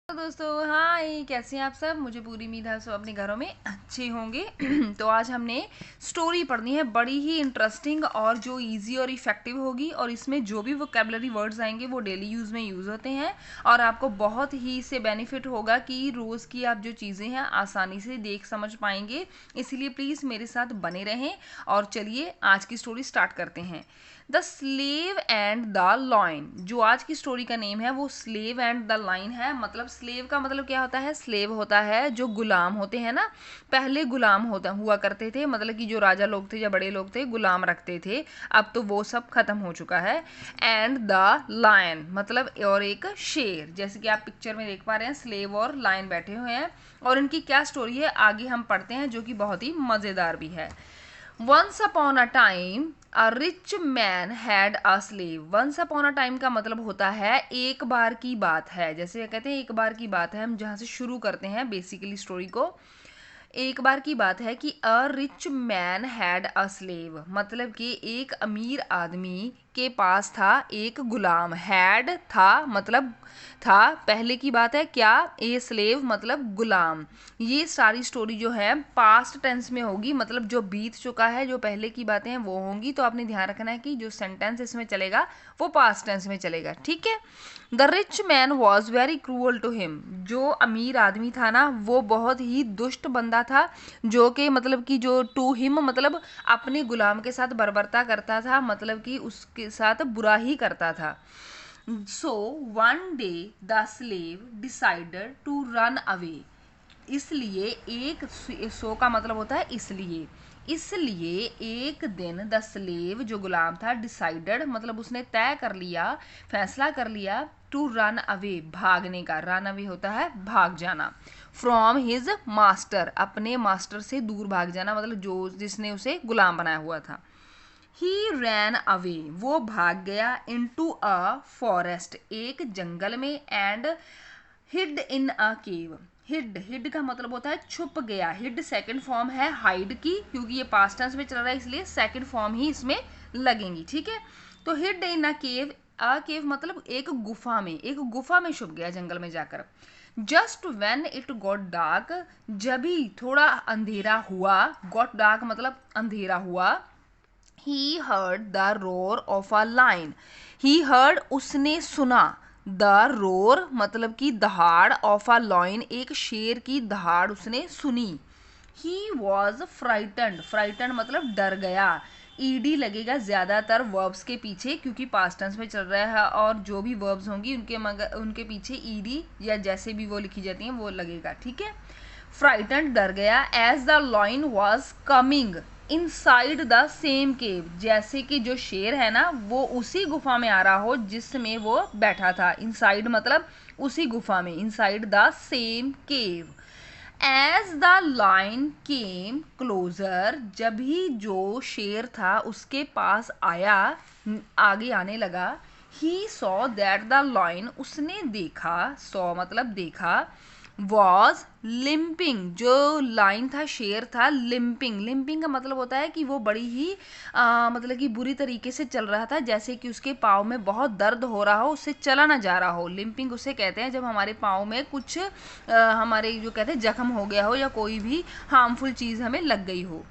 तो दोस्तों हाय, कैसे हैं आप सब। मुझे पूरी उम्मीद है सब अपने घरों में अच्छे होंगे। तो आज हमने स्टोरी पढ़नी है, बड़ी ही इंटरेस्टिंग और जो इजी और इफ़ेक्टिव होगी, और इसमें जो भी वोकेबलरी वर्ड्स आएंगे वो डेली यूज़ में यूज़ होते हैं और आपको बहुत ही इससे बेनिफिट होगा कि रोज़ की आप जो चीज़ें हैं आसानी से देख समझ पाएंगे। इसीलिए प्लीज़ मेरे साथ बने रहें और चलिए आज की स्टोरी स्टार्ट करते हैं। The slave and the line, जो आज की स्टोरी का नेम है वो स्लेव एंड द लाइन है। मतलब स्लेव का मतलब क्या होता है, स्लेव होता है जो गुलाम होते हैं ना, पहले गुलाम होता हुआ करते थे, मतलब कि जो राजा लोग थे या बड़े लोग थे गुलाम रखते थे, अब तो वो सब खत्म हो चुका है। एंड द लायन मतलब और एक शेर, जैसे कि आप पिक्चर में देख पा रहे हैं स्लेव और लायन बैठे हुए हैं और इनकी क्या स्टोरी है आगे हम पढ़ते हैं, जो कि बहुत ही मज़ेदार भी है। Once upon a time a rich man had a slave. Once upon a time का मतलब होता है एक बार की बात है, जैसे कहते हैं एक बार की बात है, हम जहाँ से शुरू करते हैं बेसिकली स्टोरी को। एक बार की बात है कि अ rich man had a slave, मतलब कि एक अमीर आदमी के पास था एक गुलाम। हैड था मतलब था, पहले की बात है क्या, ए स्लेव मतलब गुलाम। ये सारी स्टोरी जो है पास्ट टेंस में होगी, मतलब जो बीत चुका है, जो पहले की बातें हैं वो होंगी। तो आपने ध्यान रखना है कि जो सेंटेंस इसमें चलेगा वो पास्ट टेंस में चलेगा, ठीक है। The rich man was very cruel to him, जो अमीर आदमी था ना वो बहुत ही दुष्ट बंदा था, जो कि मतलब कि जो टू हिम मतलब अपने गुलाम के साथ बर्बरता करता था, मतलब कि उसके साथ बुरा ही करता था। So one day the slave decided to run away, इसलिए एक, सो का मतलब होता है इसलिए एक दिन द स्लेव जो गुलाम था डिसाइडेड मतलब उसने तय कर लिया, फैसला कर लिया, टू रन अवे भागने का। रन अवे होता है भाग जाना। फ्रॉम हिज मास्टर, अपने मास्टर से दूर भाग जाना, मतलब जो जिसने उसे गुलाम बनाया हुआ था। ही रैन अवे, वो भाग गया, इनटू अ फॉरेस्ट, एक जंगल में, and hid in a cave. Hid का मतलब होता है छुप गया। हिड सेकंड फॉर्म है हाइड की, क्योंकि ये पास्ट टेंस में चल रहा है इसलिए सेकंड फॉर्म ही इसमें लगेंगी, ठीक है। तो हिड इन अ केव, अ केव मतलब एक गुफा में, एक गुफा में छुप गया जंगल में जाकर। Just when it got dark, जब ही थोड़ा अंधेरा हुआ, गॉट डार्क मतलब अंधेरा हुआ, he heard the roar of a line, he heard उसने सुना, द रोर मतलब कि दहाड़, ऑफ अ लॉइन एक शेर की दहाड़ उसने सुनी। ही वॉज फ्राइटन्ड, फ्राइटन्ड मतलब डर गया। ईडी लगेगा ज़्यादातर वर्ब्स के पीछे, क्योंकि पास्ट टेंस में चल रहा है और जो भी वर्ब्स होंगी उनके मगर उनके पीछे ईडी या जैसे भी वो लिखी जाती हैं वो लगेगा, ठीक है। फ्राइटन्ड डर गया, as the lion was coming inside the same cave, जैसे कि जो शेर है ना वो उसी गुफा में आ रहा हो जिसमें वो बैठा था। इनसाइड मतलब उसी गुफा में, inside the same cave. As the lion came closer, जब ही जो शेर था उसके पास आया, आगे आने लगा, he saw that the line, उसने देखा, सॉ मतलब देखा, वॉज लिम्पिंग, जो लाइन था शेर था लिम्पिंग। लिम्पिंग का मतलब होता है कि वो बड़ी ही मतलब कि बुरी तरीके से चल रहा था, जैसे कि उसके पाँव में बहुत दर्द हो रहा हो, उससे चला ना जा रहा हो। लिम्पिंग उसे कहते हैं जब हमारे पाँव में कुछ हमारे जो कहते हैं जख्म हो गया हो या कोई भी हार्मफुल चीज़ हमें लग गई हो।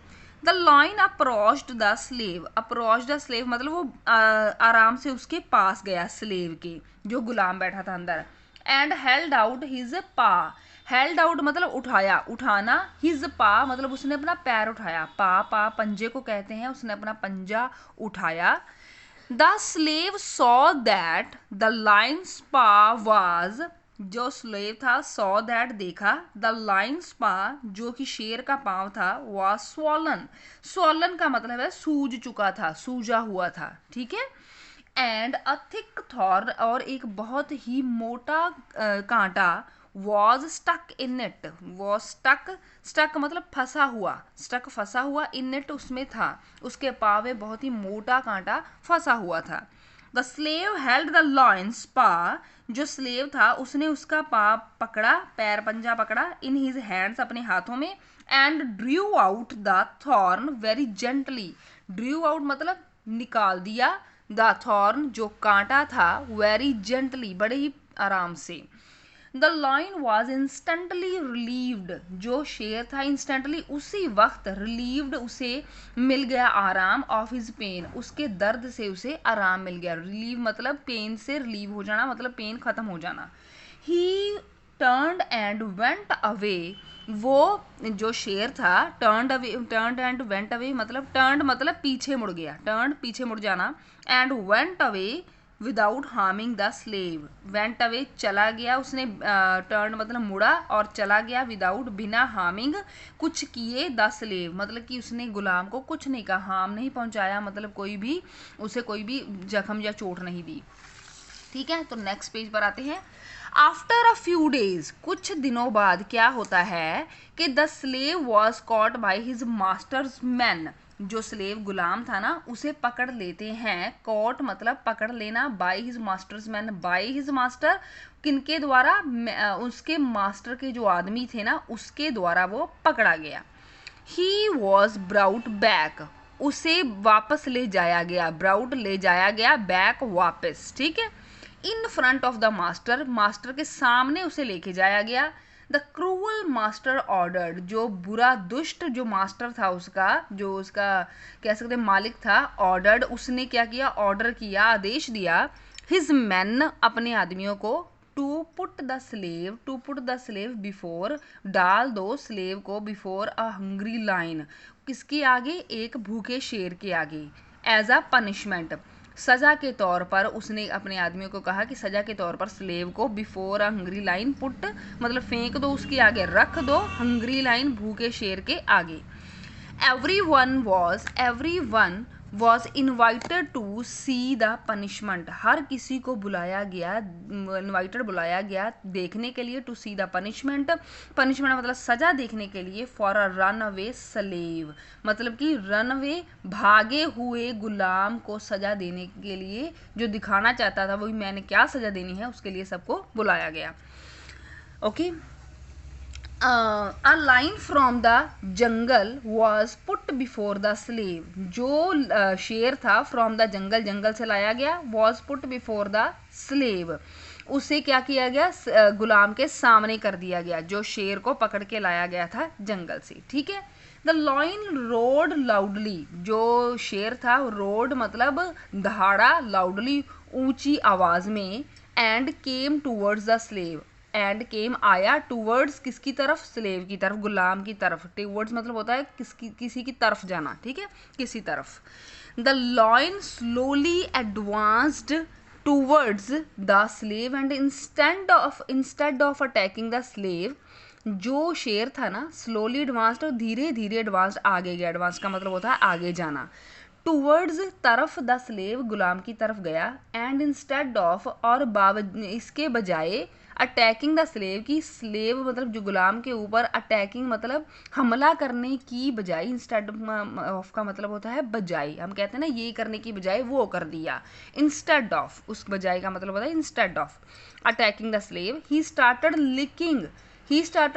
The line approached the slave, approach the slave मतलब वो आराम से उसके पास गया, स्लेव के जो गुलाम बैठा था अंदर। एंड हेल्ड आउट हिज पा, हेल्ड आउट मतलब उठाया, उठाना, हिज पा मतलब उसने अपना पैर उठाया, पा पंजे को कहते हैं, उसने अपना पंजा उठाया। The slave saw that the lines पा वाज, जो स्लेव था सॉ दैट देखा, द लाइन्स पा जो कि शेर का पांव था, वाज स्वॉलन, स्वॉलन का मतलब है सूज चुका था, सूजा हुआ था, ठीक है। एंड अ थिक थॉर्न, और एक बहुत ही मोटा कांटा, was stuck in it, was stuck, stuck मतलब फंसा हुआ, स्टक फंसा हुआ, इन इट उसमें था, उसके पाँव में बहुत ही मोटा कांटा फंसा हुआ था। द स्लेव हेल्ड द लॉइन्स पा, जो स्लेव था उसने उसका पा पकड़ा, पैर पंजा पकड़ा, इन हिज हैंड्स अपने हाथों में, and Drew out the thorn very gently, Drew out मतलब निकाल दिया, द थॉर्न जो कांटा था, वेरी जेंटली बड़े ही आराम से। The line was instantly relieved, जो शेर था इंस्टेंटली उसी वक्त रिलीव्ड, उसे मिल गया आराम, ऑफ हिज पेन, उसके दर्द से उसे आराम मिल गया। रिलीव मतलब पेन से रिलीव हो जाना, मतलब पेन खत्म हो जाना। ही टर्न्ड एंड वेंट अवे, वो जो शेर था टर्न्ड एंड वेंट अवे मतलब टर्न्ड मतलब पीछे मुड़ गया, टर्न्ड पीछे मुड़ जाना, and went away without harming the slave, went away चला गया, उसने टर्न मतलब मुड़ा और चला गया, विदाउट बिना हार्मिंग कुछ किए, द स्लेव मतलब कि उसने गुलाम को कुछ नहीं कहा, हार्म नहीं पहुंचाया, मतलब कोई भी उसे कोई भी जख्म या चोट नहीं दी। ठीक है, तो नेक्स्ट पेज पर आते हैं। आफ्टर अ फ्यू डेज, कुछ दिनों बाद क्या होता है कि the slave was caught by his masters man, जो स्लेव गुलाम था ना उसे पकड़ लेते हैं, कॉट मतलब पकड़ लेना, by his masters man, by his master किनके द्वारा, उसके मास्टर के जो आदमी थे ना उसके द्वारा वो पकड़ा गया। ही वॉज ब्राउट बैक, उसे वापस ले जाया गया, ब्राउट ले जाया गया, बैक वापस। ठीक है, in front of the master, master के सामने उसे लेके जाया गया। द क्रूअल मास्टर ऑर्डर्ड, जो बुरा दुष्ट जो मास्टर था उसका, जो उसका कह सकते मालिक था, ऑर्डर्ड उसने क्या किया, ऑर्डर किया, आदेश दिया, हिज मैन अपने आदमियों को, to put the slave before, डाल दो स्लेव को, बिफोर अ हंग्री लाइन, किसके आगे, एक भूखे शेर के आगे, एज अ पनिशमेंट, सजा के तौर पर। उसने अपने आदमियों को कहा कि सजा के तौर पर स्लेव को before a hungry line, put मतलब फेंक दो उसके आगे, रख दो, हंग्री लाइन भूखे शेर के आगे। everyone was invited to see the punishment, हर किसी को बुलाया गया, इनवाइटेड बुलाया गया देखने के लिए, to see the punishment, punishment मतलब सजा देखने के लिए, for a run away slave मतलब कि रन अवे भागे हुए गुलाम को सजा देने के लिए, जो दिखाना चाहता था वही मैंने क्या सजा देनी है उसके लिए सबको बुलाया गया। Okay, a line from the jungle was put before the slave, जो शेर था from the jungle, जंगल से लाया गया, was put before the slave, उसे क्या किया गया, गुलाम के सामने कर दिया गया, जो शेर को पकड़ के लाया गया था जंगल से। ठीक है, द लाइन रोड लाउडली, जो शेर था रोड मतलब दहाड़ा, लाउडली ऊंची आवाज में, and came towards the slave, and came आया, टूवर्ड्स किसकी तरफ, स्लेव की तरफ, गुलाम की तरफ, टूवर्ड्स मतलब होता है किसी की तरफ जाना। ठीक है, किसी तरफ। The line slowly advanced towards the slave, and instead of attacking the slave, जो शेर था ना स्लोली एडवांस्ड, धीरे धीरे एडवांस्ड आगे गया, एडवांस का मतलब होता है आगे जाना, टूवर्ड्स तरफ, द स्लेव गुलाम की तरफ गया, एंड इंस्टेड ऑफ और इसके बजाय, अटैकिंग द स्लेव की, स्लेव मतलब जो गुलाम के ऊपर, अटैकिंग मतलब हमला करने की बजाय, इंस्टेड ऑफ का मतलब होता है बजाय, हम कहते हैं ना ये करने की बजाय वो कर दिया, इंस्टेड ऑफ, उस बजाय का मतलब होता है instead of, attacking the slave, he started licking,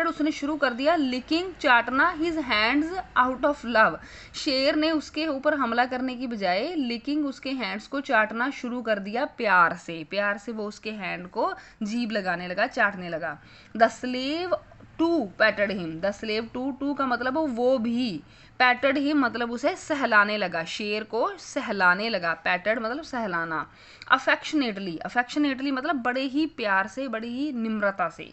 उसने शुरू कर दिया, लिकिंग चाटना, his hands out of love, शेर ने उसके ऊपर हमला करने की बजाय लिकिंग उसके हैंड्स को चाटना शुरू कर दिया, प्यार से वो उसके हैंड को जीभ लगाने लगा, चाटने लगा। The slave too patted him, the slave too का मतलब वो भी, पैटेड हिम मतलब उसे सहलाने लगा, शेर को सहलाने लगा, पैटेड मतलब सहलाना, अफेक्शनेटली मतलब बड़े ही प्यार से, बड़ी ही निम्रता से।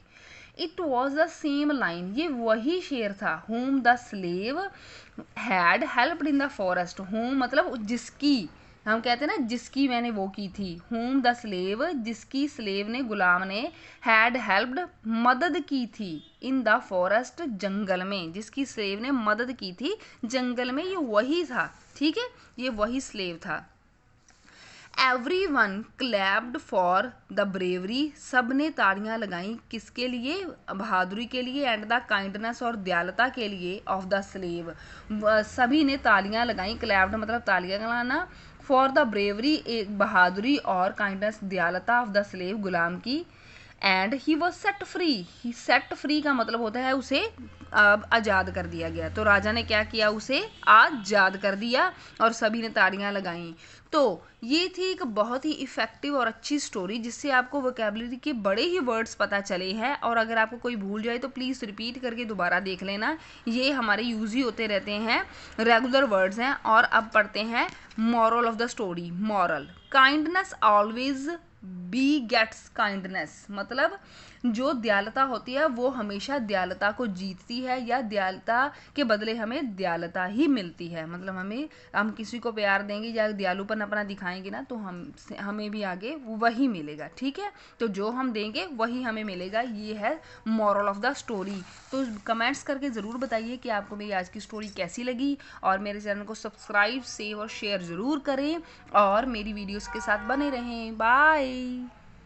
It was the same line, ये वही शेर था, whom the slave had helped in the forest, whom मतलब जिसकी, हम कहते हैं ना जिसकी मैंने वो की थी, whom द स्लेव जिसकी स्लेव ने, गुलाम ने, हैड हेल्प्ड मदद की थी, इन द फॉरेस्ट जंगल में, जिसकी स्लेव ने मदद की थी जंगल में, ये वही था। ठीक है, ये वही स्लेव था। Everyone clapped for the bravery, सब ने तालियां लगाई किसके लिए, बहादुरी के लिए, एंड द काइंडनेस और दयालुता के लिए, ऑफ द स्लेव, सभी ने तालियां लगाई, क्लैप्ड मतलब तालियां लगाना, फॉर द ब्रेवरी एक बहादुरी और काइंडनेस दयालुता, ऑफ द स्लेव गुलाम की, and he was set free. He set free का मतलब होता है उसे अब आज़ाद कर दिया गया। तो राजा ने क्या किया, उसे आज़ाद कर दिया और सभी ने ताड़ियां लगाईं। तो ये थी एक बहुत ही इफ़ेक्टिव और अच्छी स्टोरी जिससे आपको वोकेबलरी के बड़े ही वर्ड्स पता चले हैं। और अगर आपको कोई भूल जाए तो प्लीज़ रिपीट करके दोबारा देख लेना, ये हमारे यूज़ ही होते रहते हैं, रेगुलर वर्ड्स हैं। और अब पढ़ते हैं moral of the story. Moral, kindness always begets kindness, मतलब जो दयालुता होती है वो हमेशा दयालुता को जीतती है, या दयालुता के बदले हमें दयालुता ही मिलती है। मतलब हम किसी को प्यार देंगे या दयालुपन अपना दिखाएंगे ना, तो हमें भी आगे वही मिलेगा। ठीक है, तो जो हम देंगे वही हमें मिलेगा। ये है मॉरल ऑफ द स्टोरी। तो कमेंट्स करके ज़रूर बताइए कि आपको मेरी आज की स्टोरी कैसी लगी, और मेरे चैनल को सब्सक्राइब, सेव और शेयर ज़रूर करें, और मेरी वीडियोस के साथ बने रहें। बाय।